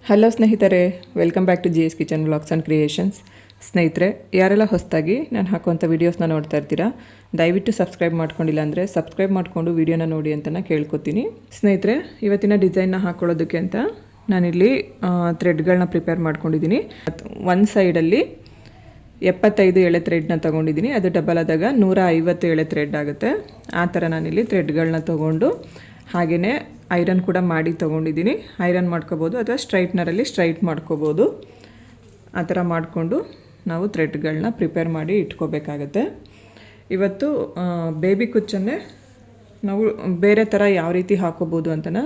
Hello ಸ್ನೇಹಿತರೆ, welcome back to GS kitchen vlogs and creations. ಸ್ನೇಹಿತರೆ, ಯಾರೆಲ್ಲ ಹೊಸದಾಗಿ ನಾನು ಹಾಕುವಂಥ ವೀಡಿಯೋಸ್ನ ನೋಡ್ತಾ ಇರ್ತೀರಾ, ದಯವಿಟ್ಟು ಸಬ್ಸ್ಕ್ರೈಬ್ ಮಾಡ್ಕೊಂಡಿಲ್ಲ ಅಂದರೆ ಸಬ್ಸ್ಕ್ರೈಬ್ ಮಾಡಿಕೊಂಡು ವೀಡಿಯೋನ ನೋಡಿ ಅಂತ ನಾನು ಕೇಳ್ಕೊತೀನಿ. ಸ್ನೇಹಿತರೆ, ಇವತ್ತಿನ ಡಿಸೈನ್ನ ಹಾಕ್ಕೊಳ್ಳೋದಕ್ಕೆ ಅಂತ ನಾನಿಲ್ಲಿ ಥ್ರೆಡ್ಗಳನ್ನ ಪ್ರಿಪೇರ್ ಮಾಡ್ಕೊಂಡಿದ್ದೀನಿ. ಒಂದು ಸೈಡಲ್ಲಿ 75 ಎಳೆ ಥ್ರೆಡ್ನ ತೊಗೊಂಡಿದ್ದೀನಿ. ಅದು ಡಬಲ್ ಆದಾಗ 150 ಎಳೆ ಥ್ರೆಡ್ ಆಗುತ್ತೆ. ಆ ಥರ ನಾನಿಲ್ಲಿ ಥ್ರೆಡ್ಗಳನ್ನ ತೊಗೊಂಡು ಹಾಗೆಯೇ ಐರನ್ ಕೂಡ ಮಾಡಿ ತೊಗೊಂಡಿದ್ದೀನಿ. ಐರನ್ ಮಾಡ್ಕೋಬೋದು ಅಥವಾ ಸ್ಟ್ರೈಟ್ನರಲ್ಲಿ ಸ್ಟ್ರೈಟ್ ಮಾಡ್ಕೋಬೋದು. ಆ ಥರ ಮಾಡಿಕೊಂಡು ನಾವು ಥ್ರೆಡ್ಗಳನ್ನ ಪ್ರಿಪೇರ್ ಮಾಡಿ ಇಟ್ಕೋಬೇಕಾಗತ್ತೆ. ಇವತ್ತು ಬೇಬಿ ಕುಚ್ಚನ್ನೇ ನಾವು ಬೇರೆ ಥರ ಯಾವ ರೀತಿ ಹಾಕೋಬೋದು ಅಂತನ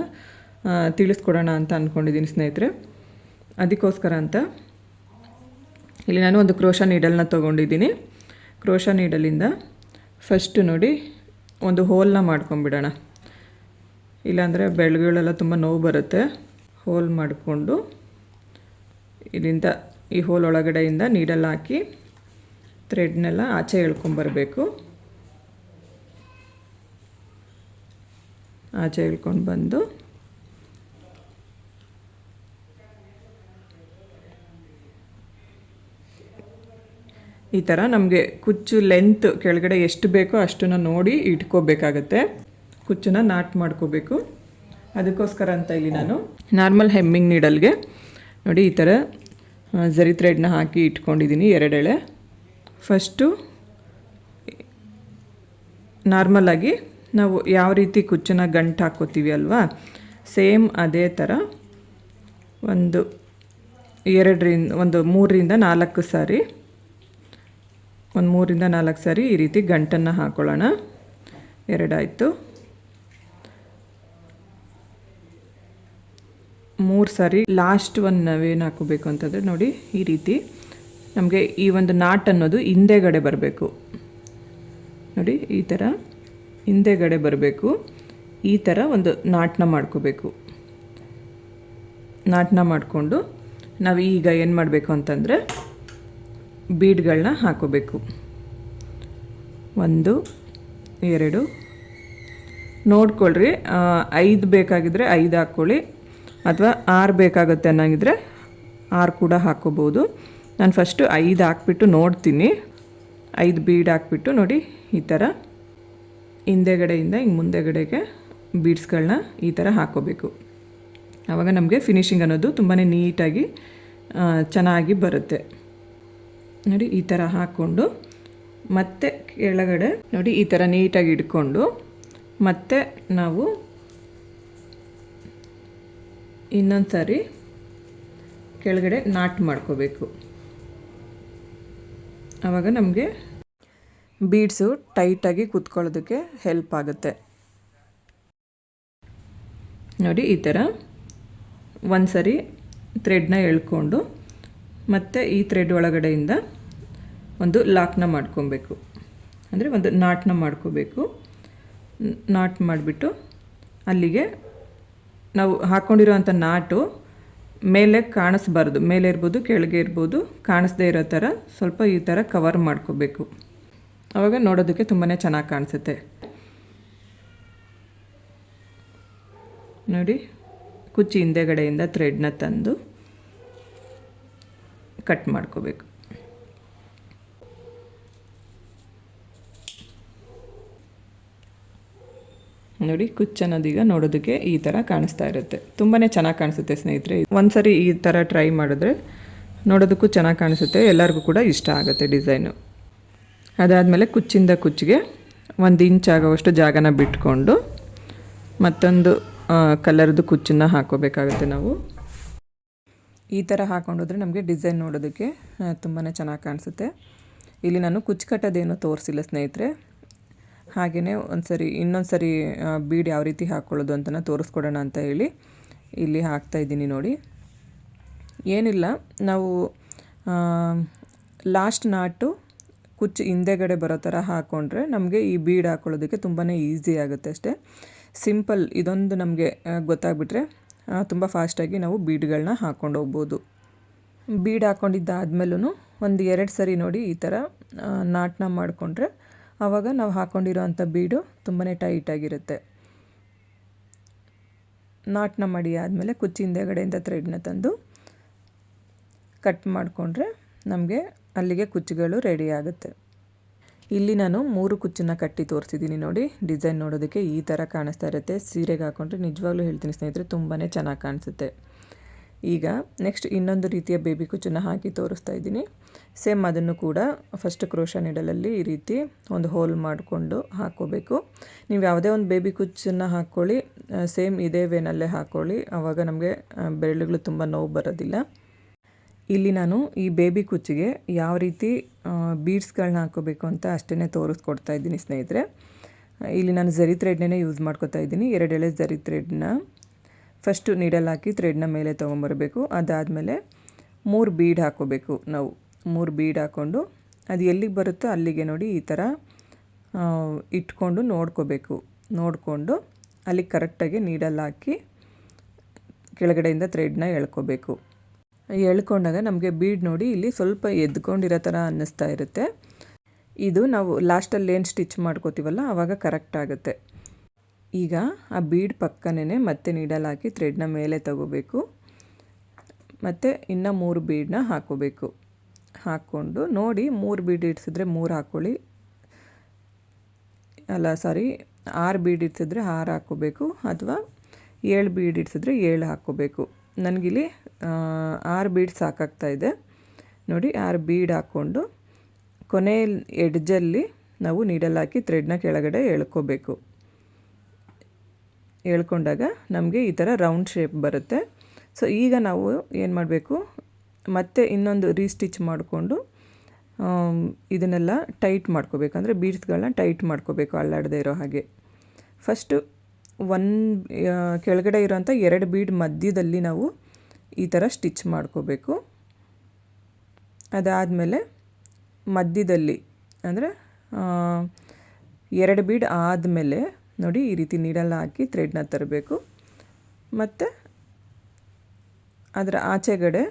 ತಿಳಿಸ್ಕೊಡೋಣ ಅಂತ ಅಂದ್ಕೊಂಡಿದ್ದೀನಿ ಸ್ನೇಹಿತರೆ. ಅದಕ್ಕೋಸ್ಕರ ಅಂತ ಇಲ್ಲಿ ನಾನು ಒಂದು ಕ್ರೋಶಾ ನೀಡಲ್ನ ತೊಗೊಂಡಿದ್ದೀನಿ. ಕ್ರೋಶಾ ನೀಡಲಿಂದ ಫಸ್ಟು ನೋಡಿ ಒಂದು ಹೋಲ್ನ ಮಾಡ್ಕೊಂಬಿಡೋಣ. ಇಲ್ಲಾಂದರೆ ಬೆಳ್ಳುಗಳೆಲ್ಲ ತುಂಬ ನೋವು ಬರುತ್ತೆ. ಹೋಲ್ ಮಾಡಿಕೊಂಡು ಇಲ್ಲಿಂದ ಈ ಹೋಲ್ ಒಳಗಡೆಯಿಂದ ನೀಡಲ್ ಹಾಕಿ ಥ್ರೆಡ್ನೆಲ್ಲ ಆಚೆ ಎಳ್ಕೊಂಬರಬೇಕು. ಆಚೆ ಎಳ್ಕೊಂಡು ಬಂದು ಈ ಥರ ನಮಗೆ ಕುಚ್ಚು ಲೆಂತ್ ಕೆಳಗಡೆ ಎಷ್ಟು ಬೇಕೋ ಅಷ್ಟನ್ನು ನೋಡಿ ಇಟ್ಕೋಬೇಕಾಗತ್ತೆ. ಕುಚ್ಚನ್ನ ನಾಟ್ ಮಾಡ್ಕೋಬೇಕು. ಅದಕ್ಕೋಸ್ಕರ ಅಂತ ಇಲ್ಲಿ ನಾನು ನಾರ್ಮಲ್ ಹೆಮ್ಮಿಂಗ್ ನೀಡಲ್ಗೆ ನೋಡಿ ಈ ಥರ ಝರಿ ಥ್ರೆಡ್ನ ಹಾಕಿ ಇಟ್ಕೊಂಡಿದ್ದೀನಿ 2 ಎಳೆ. ಫಸ್ಟು ನಾರ್ಮಲಾಗಿ ನಾವು ಯಾವ ರೀತಿ ಕುಚ್ಚನ್ನ ಗಂಟು ಹಾಕ್ಕೋತೀವಿ ಅಲ್ವಾ, ಸೇಮ್ ಅದೇ ಥರ ಒಂದು 3ರಿಂದ 4 ಸಾರಿ ಒಂದು 3ರಿಂದ 4 ಸಾರಿ ಈ ರೀತಿ ಗಂಟನ್ನು ಹಾಕ್ಕೊಳ್ಳೋಣ. 2 ಆಯಿತು. 3 ಸಾರಿ ಲಾಸ್ಟ್ ಒಂದು ನಾವೇನು ಹಾಕೋಬೇಕು ಅಂತಂದರೆ ನೋಡಿ ಈ ರೀತಿ ನಮಗೆ ಈ ಒಂದು ನಾಟ್ ಅನ್ನೋದು ಹಿಂದೆಗಡೆ ಬರಬೇಕು. ನೋಡಿ ಈ ಥರ ಹಿಂದೆಗಡೆ ಬರಬೇಕು. ಈ ಥರ ಒಂದು ನಾಟನ್ನ ಮಾಡ್ಕೋಬೇಕು. ನಾಟನ್ನ ಮಾಡಿಕೊಂಡು ನಾವು ಈಗ ಏನು ಮಾಡಬೇಕು ಅಂತಂದರೆ ಬೀಡ್ಗಳನ್ನ ಹಾಕೋಬೇಕು. 1 2 ನೋಡ್ಕೊಳ್ರಿ. 5 ಬೇಕಾಗಿದ್ದರೆ 5 ಹಾಕ್ಕೊಳ್ಳಿ, ಅಥವಾ 6 ಬೇಕಾಗುತ್ತೆ ಅನ್ನಂಗಿದ್ರೆ 6 ಕೂಡ ಹಾಕ್ಕೋಬೋದು. ನಾನು ಫಸ್ಟು 5 ಹಾಕ್ಬಿಟ್ಟು ನೋಡ್ತೀನಿ. 5 ಬೀಡ್ ಹಾಕ್ಬಿಟ್ಟು ನೋಡಿ ಈ ಥರ ಹಿಂದೆಗಡೆಯಿಂದ ಹಿಂಗೆ ಮುಂದೆಗಡೆಗೆ ಬೀಡ್ಸ್ಗಳನ್ನ ಈ ಥರ ಹಾಕ್ಕೋಬೇಕು. ಆವಾಗ ನಮಗೆ ಫಿನಿಶಿಂಗ್ ಅನ್ನೋದು ತುಂಬಾ ನೀಟಾಗಿ ಚೆನ್ನಾಗಿ ಬರುತ್ತೆ. ನೋಡಿ ಈ ಥರ ಹಾಕ್ಕೊಂಡು ಮತ್ತೆ ಕೆಳಗಡೆ ನೋಡಿ ಈ ಥರ ನೀಟಾಗಿ ಇಟ್ಕೊಂಡು ಮತ್ತೆ ನಾವು ಇನ್ನೊಂದು ಸಾರಿ ಕೆಳಗಡೆ ನಾಟ್ ಮಾಡ್ಕೋಬೇಕು. ಆವಾಗ ನಮಗೆ ಬೀಡ್ಸು ಟೈಟಾಗಿ ಕೂತ್ಕೊಳ್ಳೋದಕ್ಕೆ ಹೆಲ್ಪ್ ಆಗುತ್ತೆ. ನೋಡಿ ಈ ಥರ ಒಂದು ಸರಿ ಥ್ರೆಡ್ನ ಎಳ್ಕೊಂಡು ಮತ್ತು ಈ ಥ್ರೆಡ್ ಒಳಗಡೆಯಿಂದ ಒಂದು ಲಾಕ್ನ ಮಾಡ್ಕೊಬೇಕು. ಅಂದರೆ ಒಂದು ನಾಟನ್ನ ಮಾಡ್ಕೋಬೇಕು. ನಾಟ್ ಮಾಡಿಬಿಟ್ಟು ಅಲ್ಲಿಗೆ ನಾವು ಹಾಕ್ಕೊಂಡಿರೋ ಅಂಥ ನಾಟು ಮೇಲೆ ಕಾಣಿಸ್ಬಾರ್ದು. ಮೇಲೆ ಇರ್ಬೋದು, ಕೆಳಗೆ ಇರ್ಬೋದು, ಕಾಣಿಸ್ದೇ ಇರೋ ಥರ ಸ್ವಲ್ಪ ಈ ಥರ ಕವರ್ ಮಾಡ್ಕೋಬೇಕು. ಆವಾಗ ನೋಡೋದಕ್ಕೆ ತುಂಬಾ ಚೆನ್ನಾಗಿ ಕಾಣಿಸುತ್ತೆ. ನೋಡಿ ಕುಚ್ಚಿ ಹಿಂದೆಗಡೆಯಿಂದ ಥ್ರೆಡ್ನ ತಂದು ಕಟ್ ಮಾಡ್ಕೋಬೇಕು. ನೋಡಿ ಕುಚ್ಚು ಅನ್ನೋದೀಗ ನೋಡೋದಕ್ಕೆ ಈ ಥರ ಕಾಣಿಸ್ತಾ ಇರುತ್ತೆ. ತುಂಬಾ ಚೆನ್ನಾಗಿ ಕಾಣಿಸುತ್ತೆ ಸ್ನೇಹಿತರೆ. ಒಂದು ಸರಿ ಈ ಥರ ಟ್ರೈ ಮಾಡಿದ್ರೆ ನೋಡೋದಕ್ಕೂ ಚೆನ್ನಾಗಿ ಕಾಣಿಸುತ್ತೆ, ಎಲ್ಲರಿಗೂ ಕೂಡ ಇಷ್ಟ ಆಗುತ್ತೆ ಡಿಸೈನು. ಅದಾದಮೇಲೆ ಕುಚ್ಚಿಂದ ಕುಚ್ಚಿಗೆ 1 ಇಂಚ್ ಆಗೋವಷ್ಟು ಜಾಗನ ಬಿಟ್ಕೊಂಡು ಮತ್ತೊಂದು ಕಲರ್ದು ಕುಚ್ಚನ್ನು ಹಾಕೋಬೇಕಾಗುತ್ತೆ ನಾವು. ಈ ಥರ ಹಾಕೊಂಡೋದ್ರೆ ನಮಗೆ ಡಿಸೈನ್ ನೋಡೋದಕ್ಕೆ ತುಂಬಾ ಚೆನ್ನಾಗಿ ಕಾಣಿಸುತ್ತೆ. ಇಲ್ಲಿ ನಾನು ಕುಚ್ಚು ಕಟ್ಟೋದೇನು ತೋರಿಸಿಲ್ಲ ಸ್ನೇಹಿತರೆ. ಹಾಗೆಯೇ ಇನ್ನೊಂದು ಸರಿ ಬೀಡ್ ಯಾವ ರೀತಿ ಹಾಕ್ಕೊಳ್ಳೋದು ಅಂತನ ತೋರಿಸ್ಕೊಡೋಣ ಅಂತ ಹೇಳಿ ಇಲ್ಲಿ ಹಾಕ್ತಾಯಿದ್ದೀನಿ. ನೋಡಿ ಏನಿಲ್ಲ, ನಾವು ಲಾಸ್ಟ್ ನಾಟು ಕುಚ್ಚು ಹಿಂದೆಗಡೆ ಬರೋ ಥರ ಹಾಕ್ಕೊಂಡ್ರೆ ನಮಗೆ ಈ ಬೀಡ್ ಹಾಕ್ಕೊಳ್ಳೋದಕ್ಕೆ ತುಂಬಾ ಈಸಿ ಆಗುತ್ತೆ ಅಷ್ಟೇ. ಸಿಂಪಲ್ ಇದೊಂದು ನಮಗೆ ಗೊತ್ತಾಗ್ಬಿಟ್ರೆ ತುಂಬ ಫಾಸ್ಟಾಗಿ ನಾವು ಬೀಡ್ಗಳನ್ನ ಹಾಕ್ಕೊಂಡು ಹೋಗ್ಬೋದು. ಬೀಡ್ ಹಾಕ್ಕೊಂಡಿದ್ದಾದ್ಮೇಲೂ ಒಂದು 2 ಸರಿ ನೋಡಿ ಈ ಥರ ನಾಟನ್ನ ಮಾಡಿಕೊಂಡ್ರೆ ಆವಾಗ ನಾವು ಹಾಕ್ಕೊಂಡಿರೋ ಅಂಥ ಬೀಡು ತುಂಬಾ ಟೈಟಾಗಿರುತ್ತೆ. ನಾಟನ್ನ ಮಾಡಿ ಆದಮೇಲೆ ಕುಚ್ಚಿ ಹಿಂದೆಗಡೆಯಿಂದ ಥ್ರೆಡ್ನ ತಂದು ಕಟ್ ಮಾಡಿಕೊಂಡ್ರೆ ನಮಗೆ ಅಲ್ಲಿಗೆ ಕುಚ್ಚುಗಳು ರೆಡಿ ಆಗುತ್ತೆ. ಇಲ್ಲಿ ನಾನು 3 ಕುಚ್ಚನ್ನು ಕಟ್ಟಿ ತೋರಿಸಿದ್ದೀನಿ ನೋಡಿ. ಡಿಸೈನ್ ನೋಡೋದಕ್ಕೆ ಈ ಥರ ಕಾಣಿಸ್ತಾ ಇರುತ್ತೆ. ಸೀರೆಗೆ ಹಾಕೊಂಡ್ರೆ ನಿಜವಾಗ್ಲೂ ಹೇಳ್ತೀನಿ ಸ್ನೇಹಿತರೆ, ತುಂಬಾ ಚೆನ್ನಾಗಿ ಕಾಣಿಸುತ್ತೆ. ಈಗ ನೆಕ್ಸ್ಟ್ ಇನ್ನೊಂದು ರೀತಿಯ ಬೇಬಿ ಕುಚ್ಚನ್ನು ಹಾಕಿ ತೋರಿಸ್ತಾ ಇದ್ದೀನಿ. ಸೇಮ್ ಅದನ್ನು ಕೂಡ ಫಸ್ಟ್ ಕ್ರೋಶಾ ನೀಡಲಲ್ಲಿ ಈ ರೀತಿ ಒಂದು ಹೋಲ್ ಮಾಡಿಕೊಂಡು ಹಾಕ್ಕೋಬೇಕು. ನೀವು ಯಾವುದೇ ಒಂದು ಬೇಬಿ ಕುಚ್ಚನ್ನು ಹಾಕ್ಕೊಳ್ಳಿ, ಸೇಮ್ ಇದೇ ವೇನಲ್ಲೇ ಹಾಕ್ಕೊಳ್ಳಿ, ಆವಾಗ ನಮಗೆ ಬೆರಳುಗಳು ತುಂಬ ನೋವು ಬರೋದಿಲ್ಲ. ಇಲ್ಲಿ ನಾನು ಈ ಬೇಬಿ ಕುಚ್ಚಿಗೆ ಯಾವ ರೀತಿ ಬೀಡ್ಸ್ಗಳನ್ನ ಹಾಕ್ಕೋಬೇಕು ಅಂತ ಅಷ್ಟೇ ತೋರಿಸ್ಕೊಡ್ತಾ ಇದ್ದೀನಿ ಸ್ನೇಹಿತರೆ. ಇಲ್ಲಿ ನಾನು ಝರಿ ಥ್ರೆಡ್ನೇ ಯೂಸ್ ಮಾಡ್ಕೊತಾ ಇದ್ದೀನಿ. 2 ಎಳೆ ಝರಿ ಥ್ರೆಡ್ನ ಫಸ್ಟು ನೀಡಲ್ ಹಾಕಿ ಥ್ರೆಡ್ನ ಮೇಲೆ ತೊಗೊಂಬರಬೇಕು. ಅದಾದಮೇಲೆ 3 ಬೀಡ್ ಹಾಕ್ಕೋಬೇಕು. ನಾವು 3 ಬೀಡ್ ಹಾಕ್ಕೊಂಡು ಅದು ಎಲ್ಲಿಗೆ ಬರುತ್ತೋ ಅಲ್ಲಿಗೆ ನೋಡಿ ಈ ಥರ ಇಟ್ಕೊಂಡು ನೋಡಿಕೊಂಡು ಅಲ್ಲಿಗೆ ಕರೆಕ್ಟಾಗಿ ನೀಡಲ್ ಹಾಕಿ ಕೆಳಗಡೆಯಿಂದ ಥ್ರೆಡ್ನ ಎಳ್ಕೋಬೇಕು. ಎಳ್ಕೊಂಡಾಗ ನಮಗೆ ಬೀಡ್ ನೋಡಿ ಇಲ್ಲಿ ಸ್ವಲ್ಪ ಎದ್ಕೊಂಡಿರೋ ಥರ ಅನ್ನಿಸ್ತಾ ಇರುತ್ತೆ. ಇದು ನಾವು ಲಾಸ್ಟಲ್ಲಿ ಏನು ಸ್ಟಿಚ್ ಮಾಡ್ಕೋತೀವಲ್ಲ ಆವಾಗ ಕರೆಕ್ಟ್ ಆಗುತ್ತೆ. ಈಗ ಆ ಬೀಡ್ ಪಕ್ಕನೇ ಮತ್ತೆ ನೀಡಲ್ ಹಾಕಿ ಥ್ರೆಡ್ನ ಮೇಲೆ ತಗೋಬೇಕು. ಮತ್ತು ಇನ್ನು 3 ಬೀಡನ್ನ ಹಾಕ್ಕೋಬೇಕು. ಹಾಕ್ಕೊಂಡು ನೋಡಿ 3 ಬೀಡ್ ಇಡ್ಸಿದ್ರೆ 3 ಹಾಕ್ಕೊಳ್ಳಿ, 6 ಬೀಡ್ ಇಡ್ಸಿದ್ರೆ 6 ಹಾಕ್ಕೋಬೇಕು, ಅಥವಾ 7 ಬೀಡ್ ಇಡ್ಸಿದ್ರೆ 7 ಹಾಕ್ಕೋಬೇಕು. ನನಗಿಲ್ಲಿ 6 ಬೀಡ್ ಸಾಕಾಗ್ತಾಯಿದೆ ನೋಡಿ. 6 ಬೀಡ್ ಹಾಕ್ಕೊಂಡು ಕೊನೆ ಎಡ್ಜಲ್ಲಿ ನಾವು ನೀಡಲ್ ಹಾಕಿ ಥ್ರೆಡ್ನ ಕೆಳಗಡೆ ಎಳ್ಕೋಬೇಕು. ಎಳ್ಕೊಂಡಾಗ ನಮಗೆ ಈ ಥರ ರೌಂಡ್ ಶೇಪ್ ಬರುತ್ತೆ. ಸೊ ಈಗ ನಾವು ಏನು ಮಾಡಬೇಕು, ಮತ್ತೆ ಇನ್ನೊಂದು ರೀಸ್ಟಿಚ್ ಮಾಡಿಕೊಂಡು ಇದನ್ನೆಲ್ಲ ಟೈಟ್ ಮಾಡ್ಕೋಬೇಕು. ಅಂದರೆ ಬೀಡ್ಸ್ಗಳನ್ನ ಟೈಟ್ ಮಾಡ್ಕೋಬೇಕು ಅಲ್ಲಾಡದೇ ಇರೋ ಹಾಗೆ. ಫಸ್ಟು ಕೆಳಗಡೆ ಇರೋಂಥ 2 ಬೀಡ್ ಮಧ್ಯದಲ್ಲಿ ನಾವು ಈ ಥರ ಸ್ಟಿಚ್ ಮಾಡ್ಕೋಬೇಕು. ಅದಾದಮೇಲೆ ಮಧ್ಯದಲ್ಲಿ ಅಂದರೆ 2 ಬೀಡ್ ಆದಮೇಲೆ ನೋಡಿ ಈ ರೀತಿ ನೀಡಲ್ ಹಾಕಿ ಥ್ರೆಡ್ನ ತರಬೇಕು. ಮತ್ತು ಅದರ ಆಚೆಗಡೆ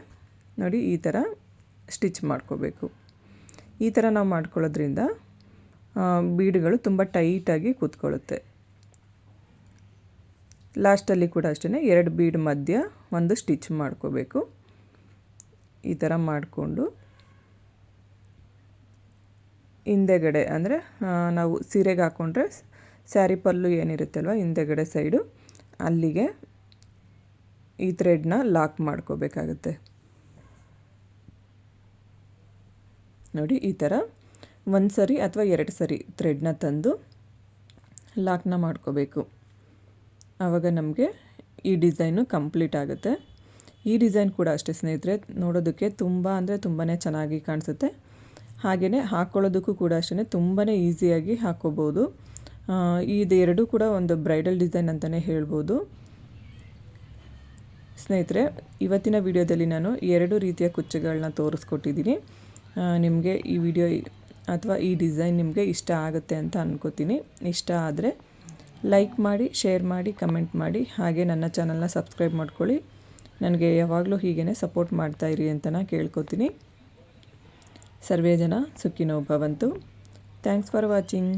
ನೋಡಿ ಈ ಥರ ಸ್ಟಿಚ್ ಮಾಡ್ಕೋಬೇಕು. ಈ ಥರ ನಾವು ಮಾಡ್ಕೊಳ್ಳೋದ್ರಿಂದ ಬೀಡ್ಗಳು ತುಂಬ ಟೈಟಾಗಿ ಕೂತ್ಕೊಳ್ಳುತ್ತೆ. ಲಾಸ್ಟಲ್ಲಿ ಕೂಡ ಅಷ್ಟೇ 2 ಬೀಡ್ ಮಧ್ಯ ಒಂದು ಸ್ಟಿಚ್ ಮಾಡ್ಕೋಬೇಕು. ಈ ಥರ ಮಾಡಿಕೊಂಡು ಹಿಂದೆಗಡೆ ಅಂದರೆ ನಾವು ಸೀರೆಗೆ ಹಾಕ್ಕೊಂಡ್ರೆ ಸ್ಯಾರಿ ಪಲ್ಲು ಏನಿರುತ್ತಲ್ವ ಹಿಂದೆಗಡೆ ಸೈಡು ಅಲ್ಲಿಗೆ ಈ ಥ್ರೆಡ್ನ ಲಾಕ್ ಮಾಡ್ಕೋಬೇಕಾಗುತ್ತೆ. ನೋಡಿ ಈ ಥರ 1 ಸರಿ ಅಥವಾ 2 ಸರಿ ಥ್ರೆಡ್ನ ತಂದು ಲಾಕ್ನ ಮಾಡ್ಕೋಬೇಕು. ಆವಾಗ ನಮಗೆ ಈ ಡಿಸೈನು ಕಂಪ್ಲೀಟ್ ಆಗುತ್ತೆ. ಈ ಡಿಸೈನ್ ಕೂಡ ಅಷ್ಟೇ ಸ್ನೇಹಿತರೆ, ನೋಡೋದಕ್ಕೆ ತುಂಬ ಅಂದರೆ ತುಂಬಾ ಚೆನ್ನಾಗಿ ಕಾಣಿಸುತ್ತೆ. ಹಾಗೆಯೇ ಹಾಕ್ಕೊಳ್ಳೋದಕ್ಕೂ ಕೂಡ ಅಷ್ಟೇ ತುಂಬಾ ಈಸಿಯಾಗಿ ಹಾಕ್ಕೋಬೋದು. ಇದೆರಡೂ ಕೂಡ ಒಂದು ಬ್ರೈಡಲ್ ಡಿಸೈನ್ ಅಂತಲೇ ಹೇಳ್ಬೋದು ಸ್ನೇಹಿತರೆ. ಇವತ್ತಿನ ವಿಡಿಯೋದಲ್ಲಿ ನಾನು 2 ರೀತಿಯ ಕುಚ್ಚುಗಳನ್ನ ತೋರಿಸ್ಕೊಟ್ಟಿದ್ದೀನಿ. ನಿಮಗೆ ಈ ವಿಡಿಯೋ ಅಥವಾ ಈ ಡಿಸೈನ್ ನಿಮಗೆ ಇಷ್ಟ ಆಗುತ್ತೆ ಅಂತ ಅಂದ್ಕೋತೀನಿ. ಇಷ್ಟ ಆದರೆ ಲೈಕ್ ಮಾಡಿ, ಶೇರ್ ಮಾಡಿ, ಕಮೆಂಟ್ ಮಾಡಿ, ಹಾಗೆ ನನ್ನ ಚಾನಲ್ನ ಸಬ್ಸ್ಕ್ರೈಬ್ ಮಾಡ್ಕೊಳ್ಳಿ. ನನಗೆ ಯಾವಾಗಲೂ ಹೀಗೇ ಸಪೋರ್ಟ್ ಮಾಡ್ತಾಯಿರಿ ಅಂತ ನಾನು ಕೇಳ್ಕೊತೀನಿ. ಸರ್ವೇ ಜನ ಸುಖಿನೋ ಭವಂತು. Thanks for watching.